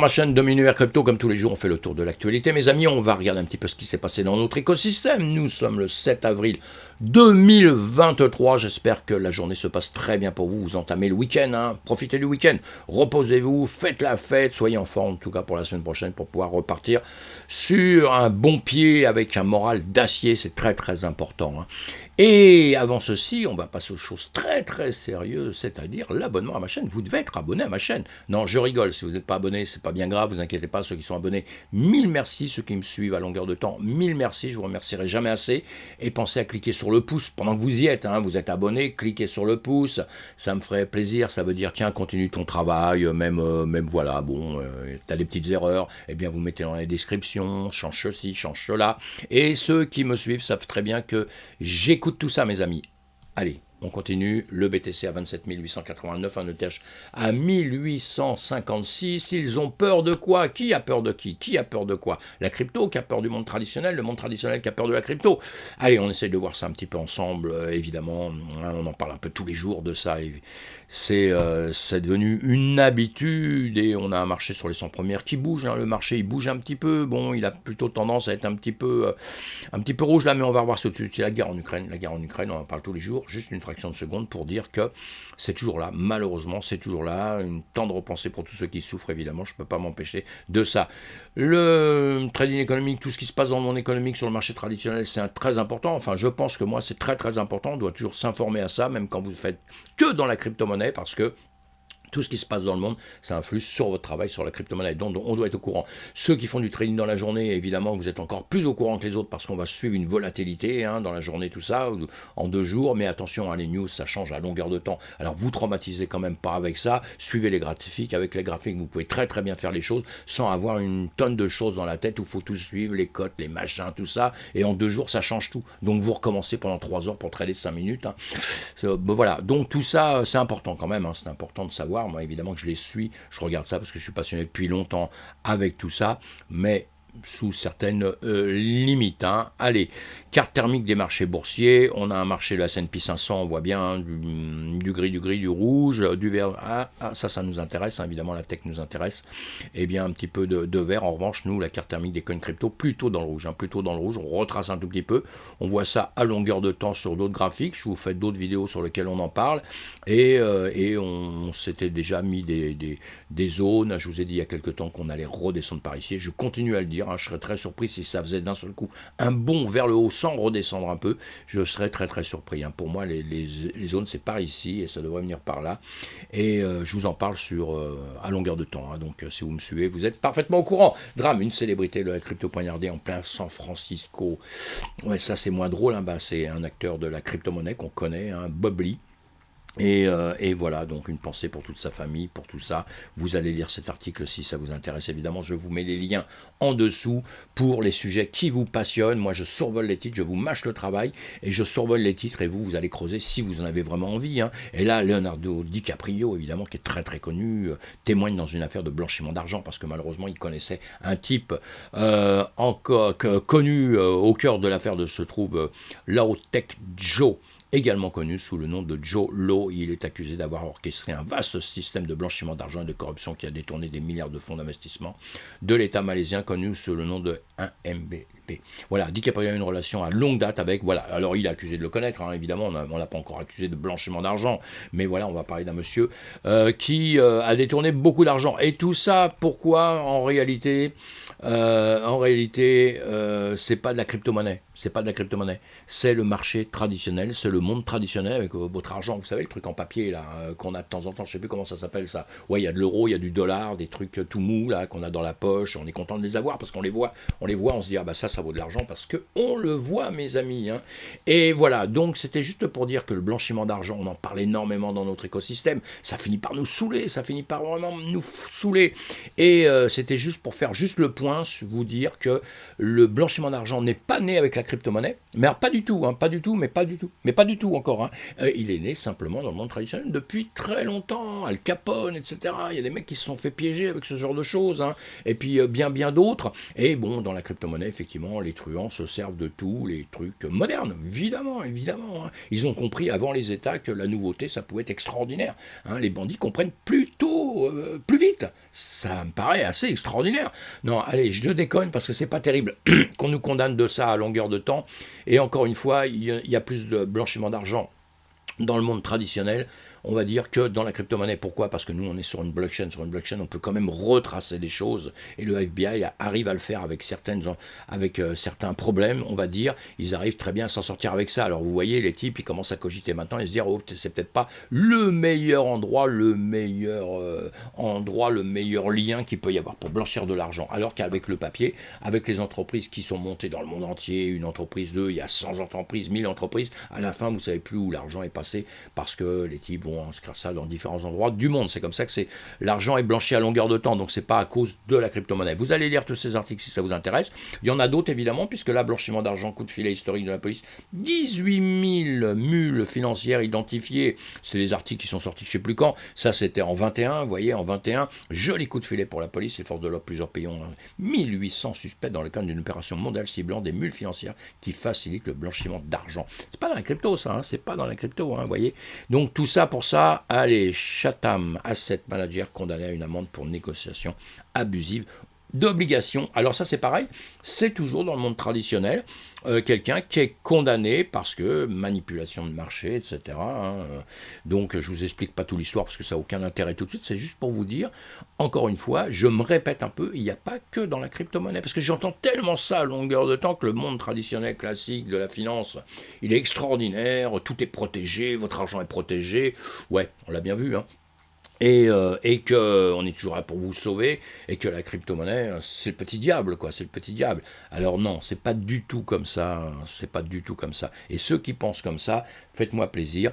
ma chaîne Dom Univers Crypto, comme tous les jours, on fait le tour de l'actualité. Mes amis, on va regarder un petit peu ce qui s'est passé dans notre écosystème. Nous sommes le 7 avril 2023. J'espère que la journée se passe très bien pour vous. Vous entamez le week-end, hein. Profitez du week-end. Reposez-vous, faites la fête, soyez en forme, en tout cas pour la semaine prochaine, pour pouvoir repartir sur un bon pied avec un moral d'acier. C'est très très important, hein. Et avant ceci, on va passer aux choses très très sérieuses, c'est-à-dire l'abonnement à ma chaîne. Vous devez être abonné à ma chaîne. Non, je rigole, si vous n'êtes pas abonné, c'est pas bien grave, vous inquiétez pas, ceux qui sont abonnés, mille merci, ceux qui me suivent à longueur de temps, mille merci, je vous remercierai jamais assez. Et pensez à cliquer sur le pouce pendant que vous y êtes, hein, vous êtes abonné, cliquez sur le pouce, ça me ferait plaisir, ça veut dire tiens, continue ton travail, même voilà, bon, t'as des petites erreurs, eh bien vous mettez dans la description, change ceci, change cela. Et ceux qui me suivent savent très bien que j'écoute tout ça, mes amis. Allez, on continue. Le BTC à 27 889, un ETH à 1856. Ils ont peur de quoi? Qui a peur de qui? Qui a peur de quoi? La crypto qui a peur du monde traditionnel, le monde traditionnel qui a peur de la crypto. Allez, on essaie de voir ça un petit peu ensemble, évidemment. Hein, on en parle un peu tous les jours de ça. C'est devenu une habitude et on a un marché sur les 100 premières qui bouge. Hein, le marché, il bouge un petit peu. Bon, il a plutôt tendance à être un petit peu rouge là, mais on va revoir ça tout de suite. C'est la guerre en Ukraine. La guerre en Ukraine, on en parle tous les jours. Juste une fraction de seconde pour dire que c'est toujours là. Malheureusement, c'est toujours là. Une tendre pensée pour tous ceux qui souffrent, évidemment. Je ne peux pas m'empêcher de ça. Le trading économique, tout ce qui se passe dans le monde économique sur le marché traditionnel, c'est très important. Enfin, je pense que moi, c'est très très important. On doit toujours s'informer à ça, même quand vous faites que dans la crypto-monnaie, parce que tout ce qui se passe dans le monde, ça influe sur votre travail, sur la crypto-monnaie. Donc, on doit être au courant. Ceux qui font du trading dans la journée, évidemment, vous êtes encore plus au courant que les autres parce qu'on va suivre une volatilité dans la journée, tout ça, en 2 jours. Mais attention, les news, ça change à longueur de temps. Alors, vous traumatisez quand même pas avec ça. Suivez les graphiques. Avec les graphiques, vous pouvez très très bien faire les choses sans avoir une tonne de choses dans la tête où il faut tout suivre, les cotes, les machins, tout ça. Et en 2 jours, ça change tout. Donc, vous recommencez pendant 3 heures pour trader 5 minutes. Voilà. Donc, tout ça, c'est important quand même. C'est important de savoir. Moi, évidemment que je les suis, je regarde ça parce que je suis passionné depuis longtemps avec tout ça, mais sous certaines limites. Hein. Allez, carte thermique des marchés boursiers, on a un marché de la S&P 500, on voit bien du gris, du rouge, du vert, ça nous intéresse, hein, évidemment la tech nous intéresse, et bien un petit peu de vert. En revanche, nous, la carte thermique des coins crypto, plutôt dans le rouge, on retrace un tout petit peu, on voit ça à longueur de temps sur d'autres graphiques, je vous fais d'autres vidéos sur lesquelles on en parle, et on s'était déjà mis des zones, je vous ai dit il y a quelques temps qu'on allait redescendre par ici, je continue à le dire, je serais très surpris si ça faisait d'un seul coup un bond vers le haut sans redescendre un peu, je serais très très surpris. Pour moi, les zones, c'est par ici et ça devrait venir par là. Et je vous en parle à longueur de temps. Donc, si vous me suivez, vous êtes parfaitement au courant. Drame, une célébrité, le crypto poignardé en plein San Francisco. Ouais, ça c'est moins drôle. C'est un acteur de la crypto-monnaie qu'on connaît, Bob Lee. Et voilà, donc une pensée pour toute sa famille, pour tout ça. Vous allez lire cet article si ça vous intéresse. Évidemment, je vous mets les liens en dessous pour les sujets qui vous passionnent. Moi, je survole les titres, je vous mâche le travail et je survole les titres et vous allez creuser si vous en avez vraiment envie. Et là, Leonardo DiCaprio, évidemment, qui est très très connu, témoigne dans une affaire de blanchiment d'argent parce que malheureusement, il connaissait un type encore connu au cœur de l'affaire se trouve Lao Tech Joe, également connu sous le nom de Joe Low. Il est accusé d'avoir orchestré un vaste système de blanchiment d'argent et de corruption qui a détourné des milliards de fonds d'investissement de l'État malaisien connu sous le nom de 1MBP. Voilà, DiCaprio a une relation à longue date avec, voilà, alors il est accusé de le connaître, évidemment, on l'a pas encore accusé de blanchiment d'argent, mais voilà, on va parler d'un monsieur qui a détourné beaucoup d'argent. Et tout ça, pourquoi en réalité, c'est pas de la crypto-monnaie. C'est pas de la crypto-monnaie, c'est le marché traditionnel, c'est le monde traditionnel avec votre argent, vous savez, le truc en papier là qu'on a de temps en temps, je sais plus comment ça s'appelle ça. Ouais, il y a de l'euro, il y a du dollar, des trucs tout mous là qu'on a dans la poche, on est content de les avoir parce qu'on les voit, on se dit ça vaut de l'argent parce que on le voit, mes amis. Et voilà, donc c'était juste pour dire que le blanchiment d'argent, on en parle énormément dans notre écosystème, ça finit par nous saouler, ça finit par vraiment nous saouler. Et c'était juste pour faire juste le point. moins vous dire que le blanchiment d'argent n'est pas né avec la crypto-monnaie, mais alors pas du tout, pas du tout, mais pas du tout, mais pas du tout encore. Il est né simplement dans le monde traditionnel depuis très longtemps, Al Capone, etc. Il y a des mecs qui se sont fait piéger avec ce genre de choses, et puis bien d'autres. Et bon, dans la crypto-monnaie, effectivement, les truands se servent de tous les trucs modernes, évidemment. Ils ont compris avant les États que la nouveauté, ça pouvait être extraordinaire. Les bandits comprennent plutôt plus vite. Ça me paraît assez extraordinaire. Non, allez, je déconne parce que c'est pas terrible qu'on nous condamne de ça à longueur de temps. Et encore une fois, il y a plus de blanchiment d'argent dans le monde traditionnel, on va dire, que dans la crypto-monnaie. Pourquoi? Parce que nous, on est sur une blockchain. Sur une blockchain, on peut quand même retracer des choses. Et le FBI arrive à le faire avec certains problèmes, on va dire. Ils arrivent très bien à s'en sortir avec ça. Alors, vous voyez, les types, ils commencent à cogiter maintenant et se dire, oh, c'est peut-être pas le meilleur endroit, le meilleur lien qu'il peut y avoir pour blanchir de l'argent. Alors qu'avec le papier, avec les entreprises qui sont montées dans le monde entier, une entreprise, il y a 100 entreprises, 1000 entreprises, à la fin, vous savez plus où l'argent est passé parce que les types vont inscrire ça dans différents endroits du monde. C'est comme ça que l'argent est blanchi à longueur de temps, donc c'est pas à cause de la crypto-monnaie. Vous allez lire tous ces articles si ça vous intéresse. Il y en a d'autres évidemment, puisque là, blanchiment d'argent, coup de filet historique de la police, 18 000 mules financières identifiées. C'est des articles qui sont sortis je sais plus quand. Ça, c'était en 21, vous voyez, en 21, joli coup de filet pour la police, les forces de l'ordre, plusieurs pays ont 1800 suspects dans le cadre d'une opération mondiale ciblant des mules financières qui facilitent le blanchiment d'argent. C'est pas dans la crypto, ça, c'est pas dans la crypto, vous voyez. Donc tout ça pour ça, allez, Chatham Asset Manager condamné à une amende pour négociation abusive d'obligation. Alors ça c'est pareil, c'est toujours dans le monde traditionnel, quelqu'un qui est condamné parce que manipulation de marché, etc. Donc je vous explique pas toute l'histoire parce que ça n'a aucun intérêt tout de suite, c'est juste pour vous dire, encore une fois, je me répète un peu, il n'y a pas que dans la crypto-monnaie, parce que j'entends tellement ça à longueur de temps que le monde traditionnel classique de la finance, il est extraordinaire, tout est protégé, votre argent est protégé, ouais, on l'a bien vu, et qu'on est toujours là pour vous sauver, et que la crypto-monnaie, c'est le petit diable, quoi, c'est le petit diable. Alors non, c'est pas du tout comme ça, c'est pas du tout comme ça. Et ceux qui pensent comme ça, faites-moi plaisir,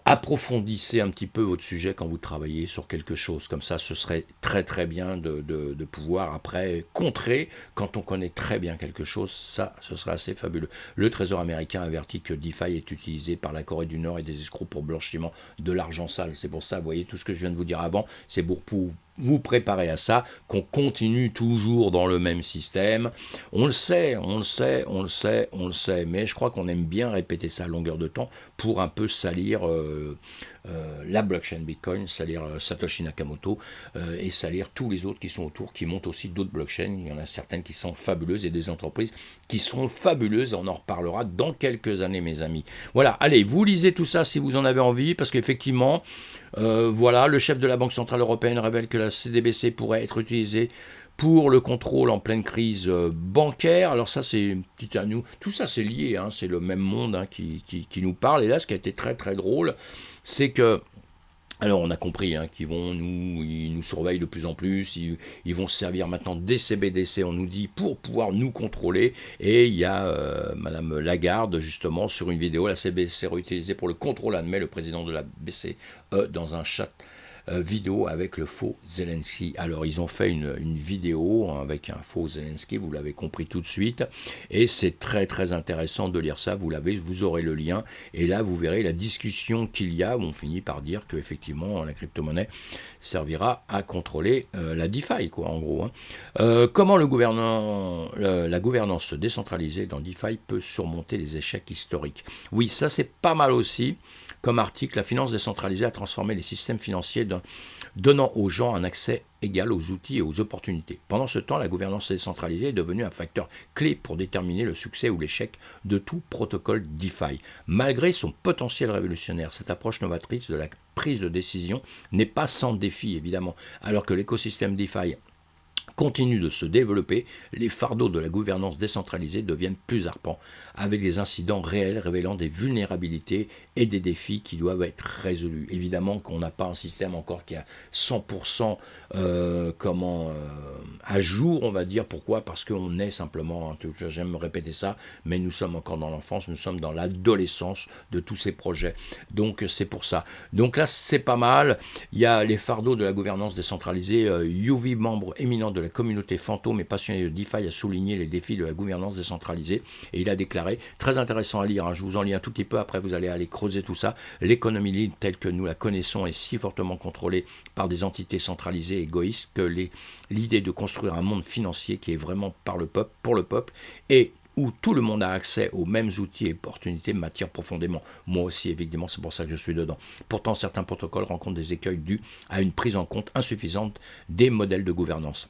approfondissez un petit peu votre sujet quand vous travaillez sur quelque chose. Comme ça, ce serait très très bien de pouvoir après contrer quand on connaît très bien quelque chose. Ça, ce serait assez fabuleux. Le Trésor américain avertit que DeFi est utilisé par la Corée du Nord et des escrocs pour blanchiment de l'argent sale. C'est pour ça, vous voyez, tout ce que je viens de vous dire avant, c'est pour vous préparez à ça, qu'on continue toujours dans le même système. On le sait, mais je crois qu'on aime bien répéter ça à longueur de temps pour un peu salir la blockchain Bitcoin, salir Satoshi Nakamoto et salir tous les autres qui sont autour, qui montent aussi d'autres blockchains. Il y en a certaines qui sont fabuleuses et des entreprises qui seront fabuleuses. On en reparlera dans quelques années, mes amis. Voilà, allez, vous lisez tout ça si vous en avez envie, parce qu'effectivement, voilà, le chef de la Banque Centrale Européenne révèle que la CBDC pourrait être utilisée pour le contrôle en pleine crise bancaire. Alors ça, c'est petit à nous. Tout ça, c'est lié, c'est le même monde qui nous parle. Et là, ce qui a été très très drôle, c'est que alors on a compris qu'ils ils nous surveillent de plus en plus, ils vont se servir maintenant des CBDC, on nous dit, pour pouvoir nous contrôler. Et il y a Madame Lagarde, justement, sur une vidéo, la CBDC sera utilisée pour le contrôle, admet le président de la BCE dans un chat vidéo avec le faux Zelensky. Alors ils ont fait une vidéo avec un faux Zelensky, vous l'avez compris tout de suite, et c'est très très intéressant de lire ça, vous aurez le lien, et là vous verrez la discussion qu'il y a, où on finit par dire que effectivement la crypto-monnaie servira à contrôler la DeFi, quoi, en gros. Comment la gouvernance décentralisée dans DeFi peut surmonter les échecs historiques? Oui, ça c'est pas mal aussi. Comme article, la finance décentralisée a transformé les systèmes financiers donnant aux gens un accès égal aux outils et aux opportunités. Pendant ce temps, la gouvernance décentralisée est devenue un facteur clé pour déterminer le succès ou l'échec de tout protocole DeFi. Malgré son potentiel révolutionnaire, cette approche novatrice de la prise de décision n'est pas sans défi, évidemment, alors que l'écosystème DeFi continue de se développer, les fardeaux de la gouvernance décentralisée deviennent plus arpents, avec des incidents réels révélant des vulnérabilités et des défis qui doivent être résolus. Évidemment qu'on n'a pas un système encore qui a 100% à jour, on va dire. Pourquoi? Parce qu'on est simplement, j'aime me répéter ça, mais nous sommes encore dans l'enfance, nous sommes dans l'adolescence de tous ces projets. Donc c'est pour ça. Donc là c'est pas mal. Il y a les fardeaux de la gouvernance décentralisée. Yuvi, membre éminent de la communauté fantôme et passionnée de DeFi a souligné les défis de la gouvernance décentralisée et il a déclaré, très intéressant à lire, hein, je vous en lis un tout petit peu, après vous allez aller creuser tout ça, l'économie libre telle que nous la connaissons est si fortement contrôlée par des entités centralisées et égoïstes que l'idée de construire un monde financier qui est vraiment par le peuple, pour le peuple, et où tout le monde a accès aux mêmes outils et opportunités m'attire profondément. Moi aussi, évidemment, c'est pour ça que je suis dedans. Pourtant, certains protocoles rencontrent des écueils dus à une prise en compte insuffisante des modèles de gouvernance.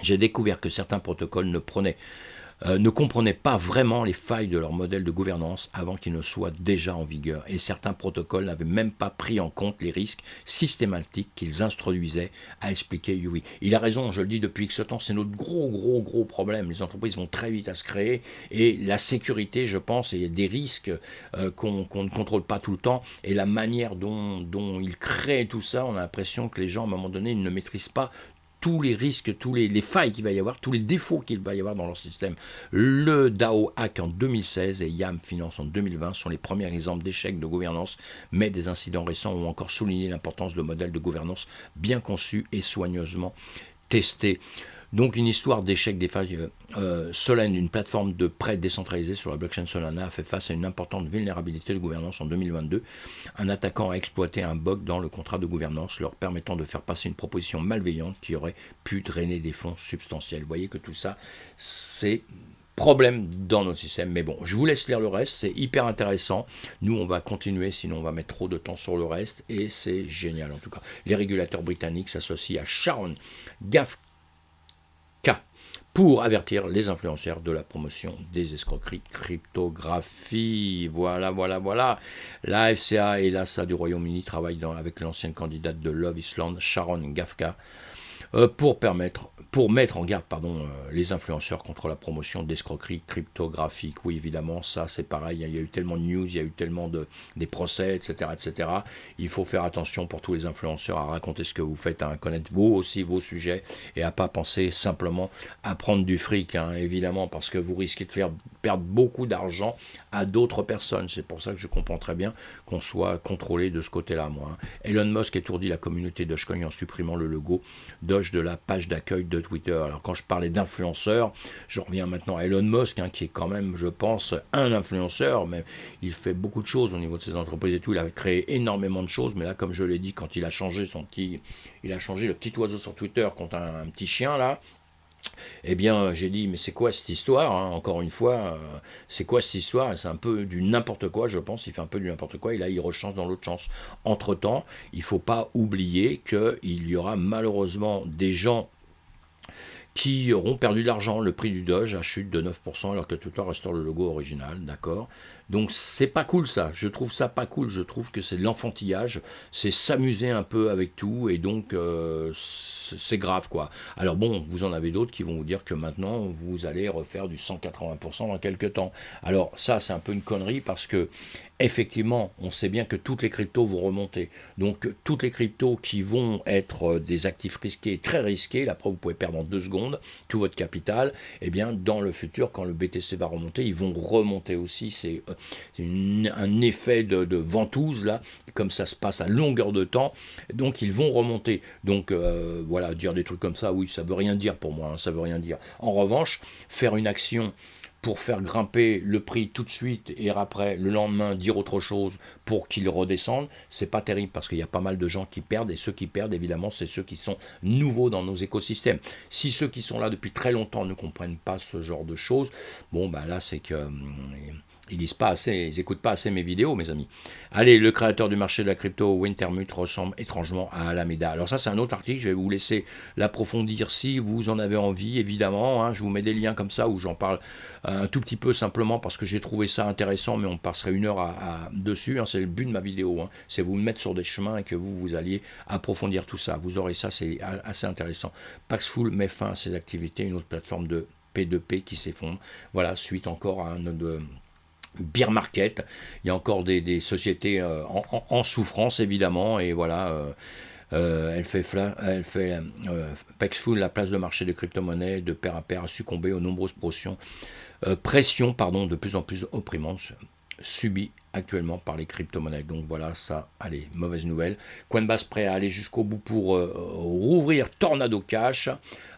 J'ai découvert que certains protocoles ne comprenaient pas vraiment les failles de leur modèle de gouvernance avant qu'ils ne soient déjà en vigueur. Et certains protocoles n'avaient même pas pris en compte les risques systématiques qu'ils introduisaient, a expliqué Yui. Il a raison, je le dis depuis X temps, c'est notre gros problème. Les entreprises vont très vite à se créer et la sécurité, je pense, et des risques qu'on ne contrôle pas tout le temps et la manière dont ils créent tout ça, on a l'impression que les gens, à un moment donné, ils ne maîtrisent pas tous les risques, tous les failles qu'il va y avoir, tous les défauts qu'il va y avoir dans leur système. Le DAO Hack en 2016 et YAM Finance en 2020 sont les premiers exemples d'échecs de gouvernance, mais des incidents récents ont encore souligné l'importance de modèles de gouvernance bien conçus et soigneusement testés. Donc une histoire d'échec des failles. Solana, une plateforme de prêt décentralisée sur la blockchain Solana, a fait face à une importante vulnérabilité de gouvernance en 2022. Un attaquant a exploité un bug dans le contrat de gouvernance, leur permettant de faire passer une proposition malveillante qui aurait pu drainer des fonds substantiels. Vous voyez que tout ça, c'est problème dans notre système. Mais bon, je vous laisse lire le reste, c'est hyper intéressant. Nous, on va continuer, sinon on va mettre trop de temps sur le reste, et c'est génial en tout cas. Les régulateurs britanniques s'associent à Sharon Gaff pour avertir les influenceurs de la promotion des escroqueries cryptographie. Voilà. La FCA et l'ASA du Royaume-Uni travaillent avec l'ancienne candidate de Love Island, Sharon Gafka, pour mettre en garde les influenceurs contre la promotion d'escroqueries cryptographiques. Oui, évidemment, ça c'est pareil, il y a eu tellement de news, il y a eu tellement des procès, etc. Il faut faire attention pour tous les influenceurs à raconter ce que vous faites, à connaître vous aussi vos sujets et à pas penser simplement à prendre du fric, hein, évidemment, parce que vous risquez de faire perdre beaucoup d'argent à d'autres personnes. C'est pour ça que je comprends très bien qu'on soit contrôlé de ce côté-là, moi. Hein. Elon Musk étourdit la communauté Dogecoin en supprimant le logo Doge de la page d'accueil de Twitter. Alors quand je parlais d'influenceurs, je reviens maintenant à Elon Musk, hein, qui est quand même, je pense, un influenceur, mais il fait beaucoup de choses au niveau de ses entreprises et tout. Il a créé énormément de choses, mais là, comme je l'ai dit, quand il a changé le petit oiseau sur Twitter contre un petit chien là. Eh bien, j'ai dit, mais c'est quoi cette histoire, hein, encore une fois, c'est quoi cette histoire? C'est un peu du n'importe quoi, je pense, il fait un peu du n'importe quoi, et là, il rechange dans l'autre sens. Entre-temps, il ne faut pas oublier qu'il y aura malheureusement des gens qui auront perdu de l'argent. Le prix du Doge a chute de 9%, alors que Twitter restaure le logo original, d'accord? Donc c'est pas cool ça, je trouve ça pas cool, je trouve que c'est de l'enfantillage, c'est s'amuser un peu avec tout, et donc c'est grave quoi. Alors bon, vous en avez d'autres qui vont vous dire que maintenant vous allez refaire du 180% dans quelques temps. Alors ça c'est un peu une connerie parce que effectivement on sait bien que toutes les cryptos vont remonter, donc toutes les cryptos qui vont être des actifs risqués, très risqués, là après vous pouvez perdre en 2 secondes tout votre capital, et bien dans le futur quand le BTC va remonter, ils vont remonter aussi, c'est un effet de ventouse là, comme ça se passe à longueur de temps, donc ils vont remonter. Donc voilà, dire des trucs comme ça, oui, ça veut rien dire pour moi, hein, ça veut rien dire. En revanche, faire une action pour faire grimper le prix tout de suite et après, le lendemain, dire autre chose pour qu'il redescende, c'est pas terrible parce qu'il y a pas mal de gens qui perdent, et ceux qui perdent, évidemment, c'est ceux qui sont nouveaux dans nos écosystèmes. Si ceux qui sont là depuis très longtemps ne comprennent pas ce genre de choses, bon, bah là, c'est que ils lisent pas assez, ils écoutent pas assez mes vidéos, mes amis. Allez, le créateur du marché de la crypto, Wintermute, ressemble étrangement à Alameda. Alors ça, c'est un autre article, je vais vous laisser l'approfondir si vous en avez envie, évidemment. Hein, je vous mets des liens comme ça où j'en parle un tout petit peu simplement parce que j'ai trouvé ça intéressant, mais on passerait 1 heure dessus. Hein, c'est le but de ma vidéo, hein, c'est vous mettre sur des chemins et que vous alliez approfondir tout ça. Vous aurez ça, c'est assez intéressant. Paxful met fin à ses activités, une autre plateforme de P2P qui s'effondre. Voilà, suite encore à un autre bear market, il y a encore des sociétés en souffrance évidemment, et voilà, Paxful, la place de marché de crypto-monnaies de pair à pair, a succombé aux nombreuses pressions de plus en plus opprimantes subies actuellement par les crypto-monnaies. Donc voilà, ça, allez, mauvaise nouvelle. Coinbase prêt à aller jusqu'au bout pour rouvrir Tornado Cash.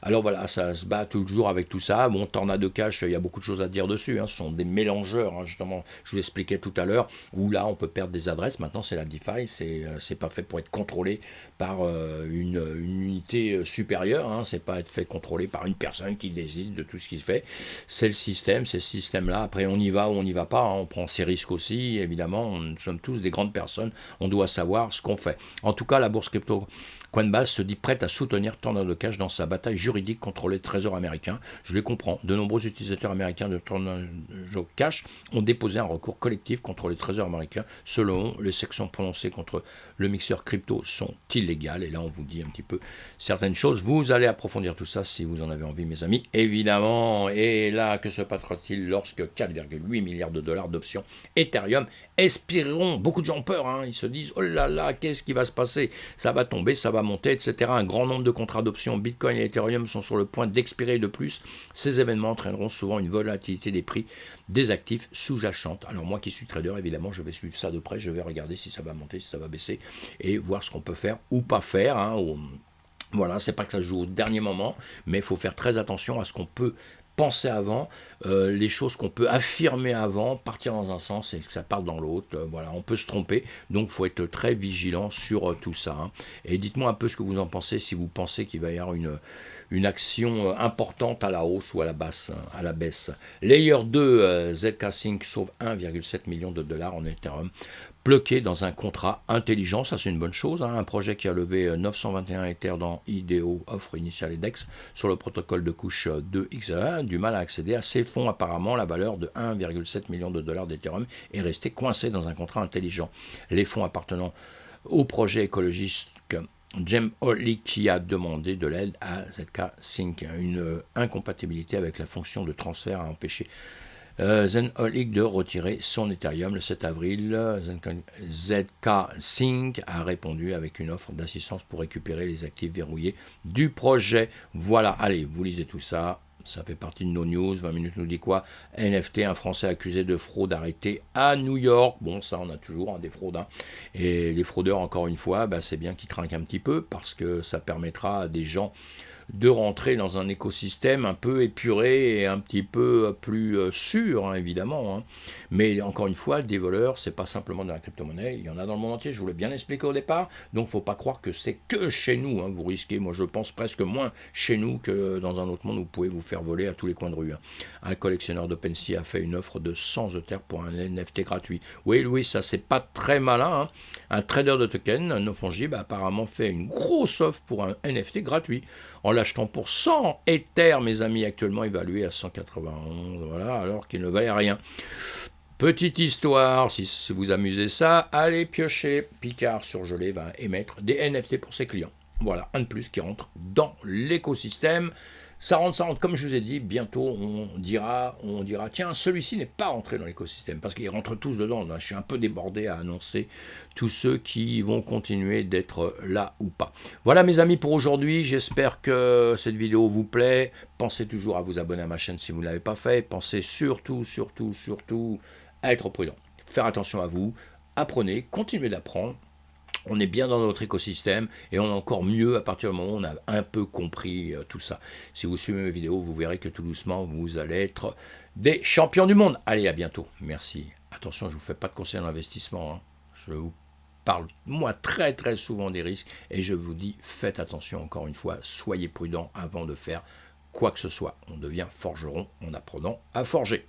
Alors voilà, ça se bat toujours avec tout ça. Bon, Tornado Cash, il y a beaucoup de choses à dire dessus. Ce sont des mélangeurs, justement, je vous expliquais tout à l'heure, où là, on peut perdre des adresses. Maintenant, c'est la DeFi, c'est pas fait pour être contrôlé par une unité supérieure. C'est pas être fait contrôler par une personne qui décide de tout ce qu'il fait. C'est le système, c'est ce système-là. Après, on y va ou on n'y va pas. On prend ses risques aussi. Évidemment, nous sommes tous des grandes personnes. On doit savoir ce qu'on fait. En tout cas, la bourse crypto Coinbase se dit prête à soutenir Tornado Cash dans sa bataille juridique contre les trésors américains. Je les comprends. De nombreux utilisateurs américains de Tornado Cash ont déposé un recours collectif contre les trésors américains. Selon les sections prononcées contre le mixeur crypto sont illégales. Et là, on vous dit un petit peu certaines choses. Vous allez approfondir tout ça si vous en avez envie, mes amis. Évidemment. Et là, que se passera-t-il lorsque 4,8 milliards de dollars d'options Ethereum expireront? Beaucoup de gens ont peur. Ils se disent, oh là là, qu'est-ce qui va se passer? Ça va tomber, ça va monter, etc. Un grand nombre de contrats d'options Bitcoin et Ethereum sont sur le point d'expirer. De plus, ces événements entraîneront souvent une volatilité des prix des actifs sous-jacentes. Alors moi qui suis trader, évidemment, je vais suivre ça de près, je vais regarder si ça va monter, si ça va baisser, et voir ce qu'on peut faire ou pas faire. Voilà, c'est pas que ça se joue au dernier moment, mais il faut faire très attention à ce qu'on peut penser avant, les choses qu'on peut affirmer avant, partir dans un sens et que ça parte dans l'autre. Voilà, on peut se tromper, donc il faut être très vigilant sur tout ça. Et dites-moi un peu ce que vous en pensez, si vous pensez qu'il va y avoir une action importante à la hausse ou à la baisse. Layer 2, ZK Sync sauve 1,7 million de dollars en Ethereum, bloqué dans un contrat intelligent, ça c'est une bonne chose. Un projet qui a levé 921 Ether dans IDO, offre initiale et DEX, sur le protocole de couche 2x1, du mal à accéder à ces fonds. Apparemment, la valeur de 1,7 million de dollars d'Ethereum est restée coincée dans un contrat intelligent. Les fonds appartenant au projet écologiste Gem Holly qui a demandé de l'aide à ZK Sync. Une incompatibilité avec la fonction de transfert a empêché Zenholic de retirer son Ethereum. Le 7 avril, ZK Sync a répondu avec une offre d'assistance pour récupérer les actifs verrouillés du projet. Voilà, allez, vous lisez tout ça. Ça fait partie de nos news. 20 minutes nous dit quoi? NFT, un Français accusé de fraude arrêté à New York. Bon, ça, on a toujours des fraudes. Et les fraudeurs, encore une fois, c'est bien qu'ils trinquent un petit peu parce que ça permettra à des gens de rentrer dans un écosystème un peu épuré et un petit peu plus sûr, évidemment. Mais encore une fois, des voleurs, c'est pas simplement de la crypto-monnaie, il y en a dans le monde entier, je vous l'ai bien expliqué au départ, donc faut pas croire que c'est que chez nous, vous risquez, moi je pense presque moins chez nous que dans un autre monde où vous pouvez vous faire voler à tous les coins de rue. Un collectionneur d'OpenSea a fait une offre de 100 Ether pour un NFT gratuit. Oui, Louis, ça c'est pas très malin. Un trader de tokens non fongibles a apparemment fait une grosse offre pour un NFT gratuit, en l'achetant pour 100 Ether, mes amis, actuellement évalué à 191, voilà, alors qu'il ne valait rien. Petite histoire, si vous amusez ça, allez piocher. Picard Surgelé va émettre des NFT pour ses clients. Voilà, un de plus qui rentre dans l'écosystème. Ça rentre, comme je vous ai dit, bientôt on dira, tiens, celui-ci n'est pas rentré dans l'écosystème, parce qu'ils rentrent tous dedans. Je suis un peu débordé à annoncer tous ceux qui vont continuer d'être là ou pas. Voilà mes amis pour aujourd'hui, j'espère que cette vidéo vous plaît. Pensez toujours à vous abonner à ma chaîne si vous ne l'avez pas fait. Pensez surtout à être prudent. Faire attention à vous, apprenez, continuez d'apprendre. On est bien dans notre écosystème et on est encore mieux à partir du moment où on a un peu compris tout ça. Si vous suivez mes vidéos, vous verrez que tout doucement, vous allez être des champions du monde. Allez, à bientôt. Merci. Attention, je ne vous fais pas de conseils en investissement. Je vous parle, moi, très très souvent des risques et je vous dis, faites attention encore une fois, soyez prudents avant de faire quoi que ce soit. On devient forgeron en apprenant à forger.